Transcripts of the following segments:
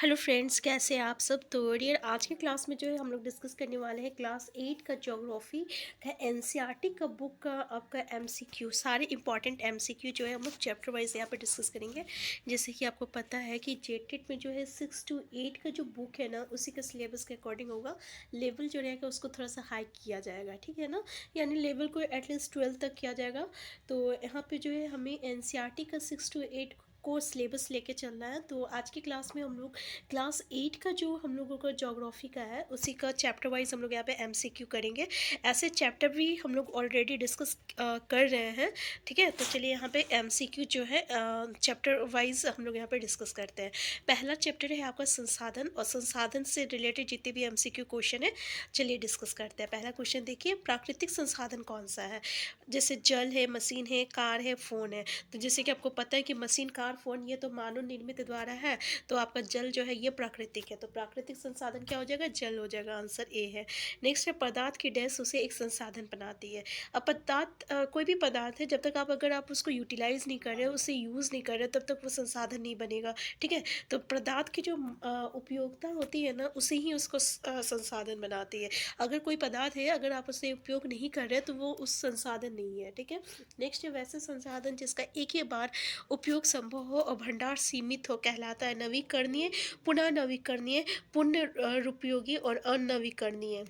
Hello friends, कैसे हैं आप सब। तो डियर, आज की क्लास में जो है हम लोग डिस्कस करने वाले हैं क्लास 8 का ज्योग्राफी का एनसीईआरटी का बुक का आपका एमसीक्यू। सारे इंपॉर्टेंट एमसीक्यू जो है हम लोग चैप्टर वाइज यहाँ पे डिस्कस करेंगे। जैसे कि आपको पता है कि जेटेट में जो है 6 to 8 का जो बुक है ना, उसी का सिलेबस के अकॉर्डिंग होगा। लेवल जो रहेगा उसको थोड़ा सा हाई किया जाएगा, ठीक है ना। यानी लेवल को एटलीस्ट 12 तक किया जाएगा। तो यहाँ पे जो है हमें एनसीईआरटी का 6 to 8 को सिलेबस लेके चलना है। तो आज की क्लास में हम लोग क्लास 8 का जो हम लोगों का ज्योग्राफी का है उसी का चैप्टर वाइज हम लोग यहाँ पे एमसीक्यू करेंगे। ऐसे चैप्टर भी हम लोग ऑलरेडी डिस्कस कर रहे हैं, ठीक है। तो चलिए यहाँ पे एमसीक्यू जो है चैप्टर वाइज हम लोग यहाँ पे डिस्कस करते हैं। पहला चैप्टर है आपका संसाधन, और संसाधन से रिलेटेड जितने भी एमसीक्यू क्वेश्चन है चलिए डिस्कस करते हैं। पहला क्वेश्चन देखिए, प्राकृतिक संसाधन कौन सा है। जैसे जल है, मशीन है, कार है, फ़ोन है। तो जैसे कि आपको पता है कि मशीन, कार, फ़ोन ये तो मानव निर्मित द्वारा है। तो आपका जल जो है ये प्राकृतिक है, तो प्राकृतिक संसाधन क्या हो जाएगा, जल हो जाएगा। आंसर ए है। नेक्स्ट है, पदार्थ की डैश उसे एक संसाधन बनाती है। अब पदार्थ कोई भी पदार्थ है, जब तक अगर आप उसको यूटिलाइज नहीं कर रहे हो, उसे यूज़ नहीं कर रहे हो, तब तक वो संसाधन नहीं बनेगा, ठीक है। तो पदार्थ की जो उपयोगिता होती है ना, उसे ही उसको संसाधन बनाती है। अगर कोई पदार्थ है, अगर आप उसे उपयोग नहीं कर रहे तो वो उस संसाधन नहीं है, ठीक है। नेक्स्ट है, वैसे संसाधन जिसका एक ही बार उपयोग संभव हो और भंडार सीमित हो कहलाता है नवीकरणीय, पुनः नवीकरणीय, पुनरुपयोगी और अनवीकरणीय।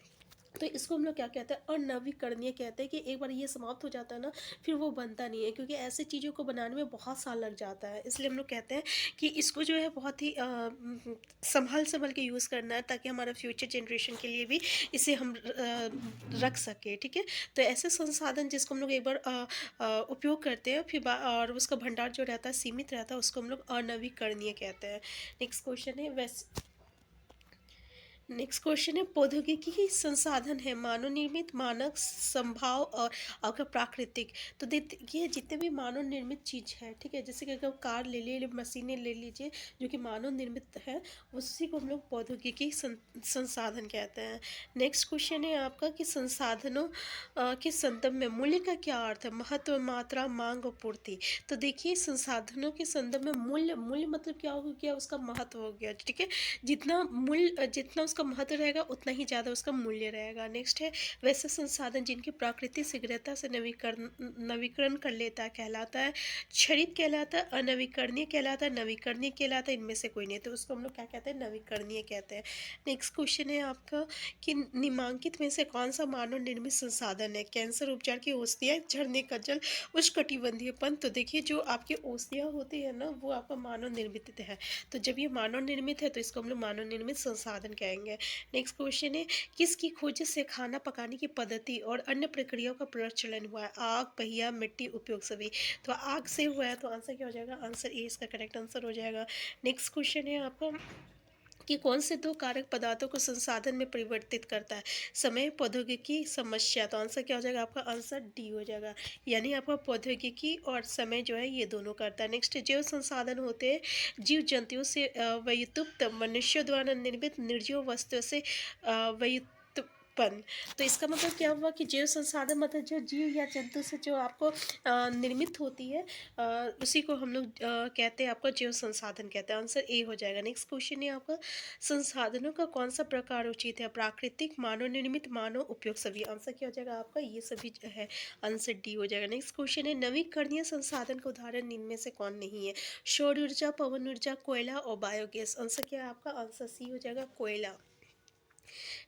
तो इसको हम लोग क्या कहते हैं, अनवीकरणीय कहते हैं कि एक बार ये समाप्त हो जाता है ना, फिर वो बनता नहीं है, क्योंकि ऐसे चीज़ों को बनाने में बहुत साल लग जाता है। इसलिए हम लोग कहते हैं कि इसको जो है बहुत ही संभल संभल के यूज़ करना है, ताकि हमारा फ्यूचर जनरेशन के लिए भी इसे हम रख सकें, ठीक है। तो ऐसे संसाधन जिसको हम लोग एक बार उपयोग करते हैं, फिर और उसका भंडार जो रहता है सीमित रहता है, उसको हम लोग अनवीकरणीय कहते हैं। नेक्स्ट क्वेश्चन है, नेक्स्ट क्वेश्चन है, प्रौद्योगिकी ही संसाधन है मानव निर्मित, मानव संभाव और अगर प्राकृतिक। तो देखिए जितने भी मानव निर्मित चीज़ है, ठीक है, जैसे कि अगर कार ले लीजिए, मशीनें ले लीजिए, जो कि मानव निर्मित है, उसी को हम लोग प्रौद्योगिकी संसाधन कहते हैं। नेक्स्ट क्वेश्चन है आपका कि संसाधनों के संदर्भ में मूल्य का क्या अर्थ है, महत्व, मात्रा, मांग और पूर्ति। तो देखिए संसाधनों के संदर्भ में मूल्य, मूल्य मतलब क्या हो गया, उसका महत्व हो गया, ठीक है। जितना मूल्य, जितना उसका महत्व रहेगा उतना ही ज़्यादा उसका मूल्य रहेगा। नेक्स्ट है, वैसे संसाधन जिनकी प्रकृति शीघ्रता से नवीकरण नवीकरण कर लेता है कहलाता है क्षरित, कहलाता है अनवीकरणीय, कहलाता है नवीकरणीय, कहलाता है इनमें से कोई नहीं, तो उसको हम लोग क्या कहते हैं, नवीकरणीय कहते हैं। नेक्स्ट क्वेश्चन है आपका कि निम्नलिखित में से कौन सा मानव निर्मित संसाधन है। कैंसर उपचार की औषधियाँ, झरने का जल, उष्णकटिबंधीय वन। तो देखिए जो आपकी औषधियाँ होती है ना, वो आपका मानव निर्मित है। तो जब ये मानव निर्मित है तो इसको हम लोग मानव निर्मित संसाधन कहेंगे। नेक्स्ट क्वेश्चन है, किसकी खोज से खाना पकाने की पद्धति और अन्य प्रक्रियाओं का प्रचलन हुआ है। आग, पहिया, मिट्टी, उपयोग सभी। तो आग से हुआ है, तो आंसर क्या हो जाएगा, आंसर ए इसका करेक्ट आंसर हो जाएगा। नेक्स्ट क्वेश्चन है आपका कि कौन से दो कारक पदार्थों को संसाधन में परिवर्तित करता है, समय, प्रौद्योगिकी, समस्या। तो आंसर क्या हो जाएगा, आपका आंसर डी हो जाएगा। यानी आपका प्रौद्योगिकी और समय जो है ये दोनों करता है। नेक्स्ट, जैव संसाधन होते हैं जीव जंतुओं से व्युत्पन्न, मनुष्यों द्वारा निर्मित, निर्जीव वस्तुओं से व्युत्पन्न। तो इसका मतलब क्या हुआ कि जैव संसाधन मतलब जो जीव या जंतु से जो आपको निर्मित होती है, उसी को हम लोग कहते हैं आपका जैव संसाधन कहते हैं। आंसर ए हो जाएगा। नेक्स्ट क्वेश्चन है आपका, संसाधनों का कौन सा प्रकार उचित है, प्राकृतिक, मानव निर्मित, मानव उपयोग सभी। आंसर क्या हो जाएगा आपका, ये सभी जो है। आंसर डी हो जाएगा। नेक्स्ट क्वेश्चन है, नवीकरणीय संसाधन का उदाहरण इनमें से कौन नहीं है। सौर ऊर्जा, पवन ऊर्जा, कोयला और बायोगैस। आंसर क्या है आपका, आंसर सी हो जाएगा, कोयला।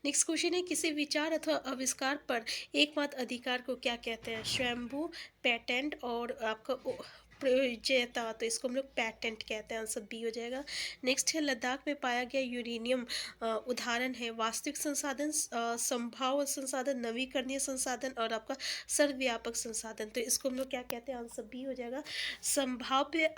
नेक्स्ट क्वेश्चन है, किसी विचार अथवा आविष्कार पर एकमात्र अधिकार को क्या कहते हैं, स्वयंभू, पेटेंट और आपका प्रयोज्यता। तो इसको हम लोग पैटेंट कहते हैं। आंसर बी हो जाएगा। नेक्स्ट है, लद्दाख में पाया गया यूरेनियम उदाहरण है वास्तविक संसाधन, संभाव्य संसाधन, नवीकरणीय संसाधन और आपका सर्वव्यापक संसाधन। तो इसको हम लोग क्या कहते हैं, आंसर बी हो जाएगा, संभाव्य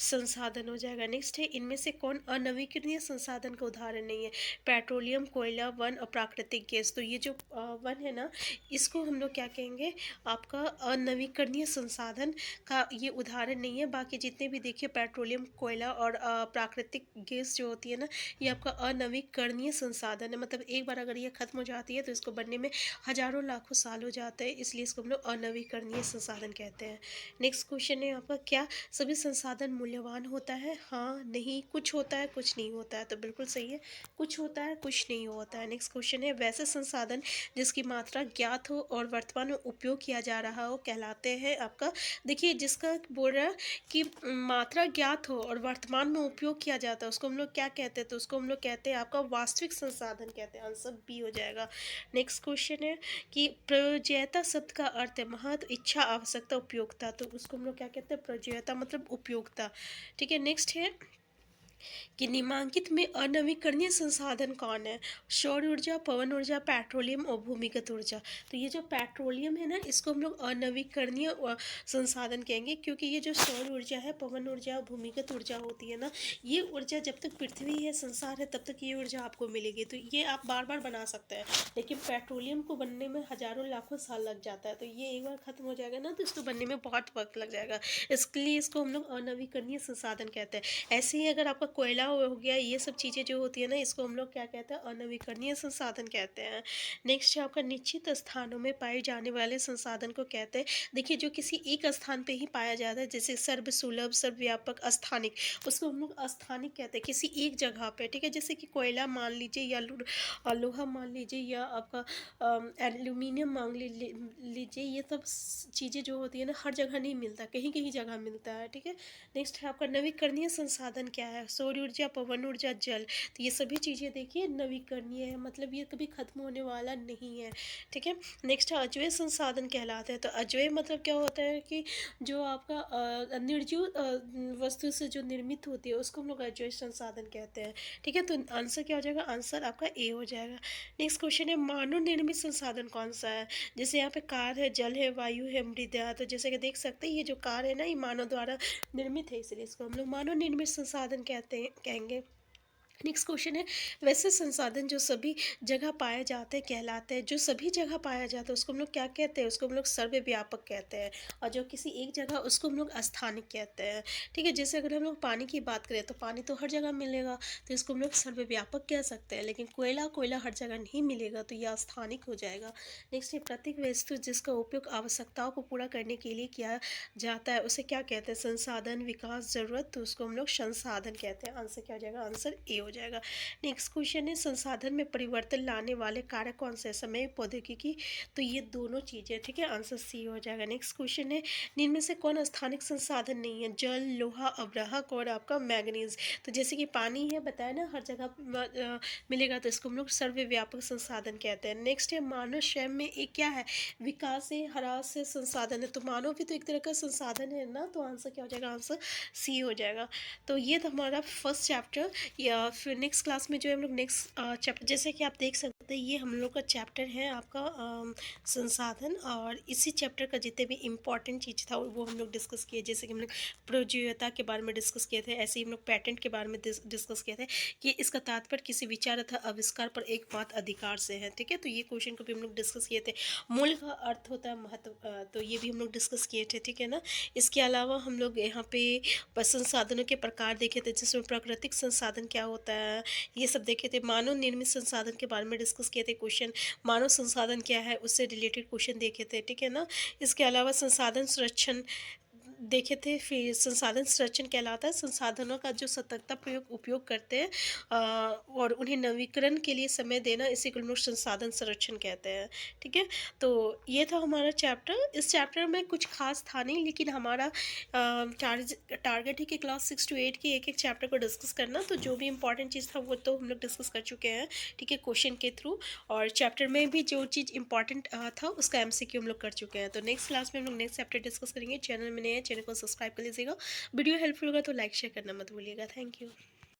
संसाधन हो जाएगा। नेक्स्ट है, इनमें से कौन अनवीकरणीय संसाधन का उदाहरण नहीं है, पेट्रोलियम, कोयला, वन और प्राकृतिक गैस। तो ये जो वन है ना, इसको हम लोग क्या कहेंगे, आपका अनवीकरणीय संसाधन का ये उदाहरण उदाहरण नहीं है। बाकी जितने भी देखिए पेट्रोलियम, कोयला और प्राकृतिक गैस जो होती है ना, ये आपका अनवीकरणीय संसाधन है। मतलब एक बार अगर ये खत्म हो जाती है तो इसको बनने में हज़ारों लाखों साल हो जाते हैं, इसलिए इसको हम लोग अनवीकरणीय संसाधन कहते हैं। नेक्स्ट क्वेश्चन है आपका, क्या सभी संसाधन मूल्यवान होता है? हाँ, नहीं, कुछ होता है, कुछ नहीं होता है। तो बिल्कुल सही है, कुछ होता है, कुछ नहीं होता है। नेक्स्ट क्वेश्चन है, वैसे संसाधन जिसकी मात्रा ज्ञात हो और वर्तमान में उपयोग किया जा रहा हो कहलाते हैं आपका, देखिए जिसका बोल रहा है कि मात्रा ज्ञात हो और वर्तमान में उपयोग किया जाता है, उसको हम लोग क्या कहते हैं? तो उसको हम लोग कहते हैं आपका वास्तविक संसाधन कहते हैं। आंसर बी हो जाएगा। नेक्स्ट क्वेश्चन है कि प्रयोज्यता शब्द का अर्थ है महत्व, इच्छा, आवश्यकता, उपयोगिता। तो उसको हम लोग क्या कहते हैं? प्रयोज्यता मतलब उपयोगिता। ठीक है, नेक्स्ट है कि निम्नलिखित में अनवीकरणीय संसाधन कौन है? सौर ऊर्जा, पवन ऊर्जा, पेट्रोलियम और भूमिगत ऊर्जा। तो ये जो पेट्रोलियम है ना, इसको हम लोग अनवीकरणीय संसाधन कहेंगे, क्योंकि ये जो सौर ऊर्जा है, पवन ऊर्जा और भूमिगत ऊर्जा होती है ना, ये ऊर्जा जब तक पृथ्वी है, संसार है, तब तक ये ऊर्जा आपको मिलेगी। तो ये आप बार बार बना सकते हैं, लेकिन पेट्रोलियम को बनने में हजारों लाखों साल लग जाता है। तो ये एक बार खत्म हो जाएगा ना, तो इसको बनने में बहुत वक्त लग जाएगा। इसके लिए इसको हम लोग अनवीकरणीय संसाधन कहते हैं। ऐसे ही अगर आपका कोयला हो गया, ये सब चीज़ें जो होती है ना, इसको हम लोग क्या कहते हैं? अनवीकरणीय संसाधन कहते हैं। नेक्स्ट है आपका, निश्चित स्थानों में पाए जाने वाले संसाधन को कहते हैं, देखिए जो किसी एक स्थान पे ही पाया जाता है, जैसे सर्वसुलभ, सर्वव्यापक, अस्थानिक, उसको हम लोग अस्थानिक कहते हैं, किसी एक जगह पे। ठीक है, जैसे कि कोयला मान लीजिए, या लोहा मान लीजिए, या आपका एल्यूमिनियम मान लीजिए, ये सब चीज़ें जो होती है ना, हर जगह नहीं मिलता, कहीं कहीं जगह मिलता है। ठीक है, नेक्स्ट है आपका, नवीकरणीय संसाधन क्या है? सौर ऊर्जा, पवन ऊर्जा, जल। तो ये सभी चीज़ें देखिए नवीकरणीय है, मतलब ये कभी खत्म होने वाला नहीं है। ठीक है, नेक्स्ट है अजैव संसाधन कहलाते हैं। तो अजैव मतलब क्या होता है कि जो आपका निर्जीव वस्तु से जो निर्मित होती है, उसको हम लोग अजैव संसाधन कहते हैं। ठीक है, तो आंसर क्या हो जाएगा? आंसर आपका ए हो जाएगा। नेक्स्ट क्वेश्चन है, मानव निर्मित संसाधन कौन सा है? जैसे यहाँ पे कार है, जल है, वायु है, मृदा। तो जैसे कि देख सकते हैं, ये जो कार है ना, ये मानव द्वारा निर्मित है, इसलिए इसको हम लोग मानव निर्मित संसाधन कहेंगे। नेक्स्ट क्वेश्चन है, वैसे संसाधन जो सभी जगह पाए जाते हैं कहलाते हैं, जो सभी जगह पाया जाता है उसको हम लोग क्या कहते हैं? उसको हम लोग सर्वव्यापक कहते हैं। और जो किसी एक जगह, उसको हम लोग अस्थानिक कहते हैं। ठीक है, जैसे अगर हम लोग पानी की बात करें, तो पानी तो हर जगह मिलेगा, तो इसको हम लोग सर्वव्यापक कह सकते हैं। लेकिन कोयला हर जगह नहीं मिलेगा, तो यह अस्थानिक हो जाएगा। नेक्स्ट है, प्रत्येक वस्तु जिसका उपयोग आवश्यकताओं को पूरा करने के लिए किया जाता है, उसे क्या कहते हैं? संसाधन, विकास, जरूरत। तो उसको हम लोग संसाधन कहते हैं। आंसर क्या हो जाएगा? आंसर ए हो जाएगा। नेक्स्ट क्वेश्चन है, संसाधन में परिवर्तन लाने वाले कारक कौन से? समय, प्रौद्योगिकी। तो ये दोनों चीजें। ठीक है, आंसर सी हो जाएगा। नेक्स्ट क्वेश्चन है, निम्न में से कौन स्थानिक संसाधन नहीं है? जल, लोहा, अब्राहक और आपका मैग्नीज। तो जैसे कि पानी है, बताया ना, हर जगह मिलेगा, तो इसको हम लोग सर्वव्यापक संसाधन कहते हैं। नेक्स्ट है, मानव स्वयं में एक क्या है? विकास है, ह्रास है, संसाधन है। तो मानव भी तो एक तरह का संसाधन है ना, तो आंसर क्या हो जाएगा? आंसर सी हो जाएगा। तो ये था हमारा फर्स्ट चैप्टर। या फिर नेक्स्ट क्लास में जो है हम लोग नेक्स्ट चैप्टर, जैसे कि आप देख सकते हैं, ये हम लोग का चैप्टर है आपका संसाधन, और इसी चैप्टर का जितने भी इम्पॉर्टेंट चीज़ था वो हम लोग डिस्कस किए। जैसे कि हम लोग प्रयोज्यता के बारे में डिस्कस किए थे, ऐसे ही हम लोग पैटेंट के बारे में डिस्कस किए थे कि इसका तात्पर्य किसी विचार अथवा आविष्कार पर एकमात्र अधिकार से है। ठीक है, तो ये क्वेश्चन को भी हम लोग डिस्कस किए थे। मूल का अर्थ होता है महत्व, तो ये भी हम लोग डिस्कस किए थे। ठीक है ना, इसके अलावा हम लोग यहाँ पे संसाधनों के प्रकार देखे थे, जिसमें प्राकृतिक संसाधन क्या होता है, ये सब देखे थे। मानव निर्मित संसाधन के बारे में डिस्कस किए थे क्वेश्चन, मानव संसाधन क्या है उससे रिलेटेड क्वेश्चन देखे थे। ठीक है ना, इसके अलावा संसाधन संरक्षण देखे थे। फिर संसाधन संरक्षण कहलाता है संसाधनों का जो सतर्कता प्रयोग उपयोग करते हैं और उन्हें नवीकरण के लिए समय देना, इसी को हम लोग संसाधन संरक्षण कहते हैं। ठीक है, तो ये था हमारा चैप्टर। इस चैप्टर में कुछ खास था नहीं, लेकिन हमारा टारगेट है कि क्लास 6 to 8 की एक एक चैप्टर को डिस्कस करना। तो जो भी इंपॉर्टेंट चीज़ था वो तो हम लोग डिस्कस कर चुके हैं। ठीक है, क्वेश्चन के थ्रू, और चैप्टर में भी जो चीज़ इंपॉर्टेंट था उसका एमसीक्यू हम लोग कर चुके हैं। तो नेक्स्ट क्लास में हम लोग नेक्स्ट चैप्टर डिस्कस करेंगे। चैनल में नए हैं, चैनल को सब्सक्राइब कर लीजिएगा। वीडियो हेल्पफुल होगा तो लाइक शेयर करना मत भूलिएगा। Thank you.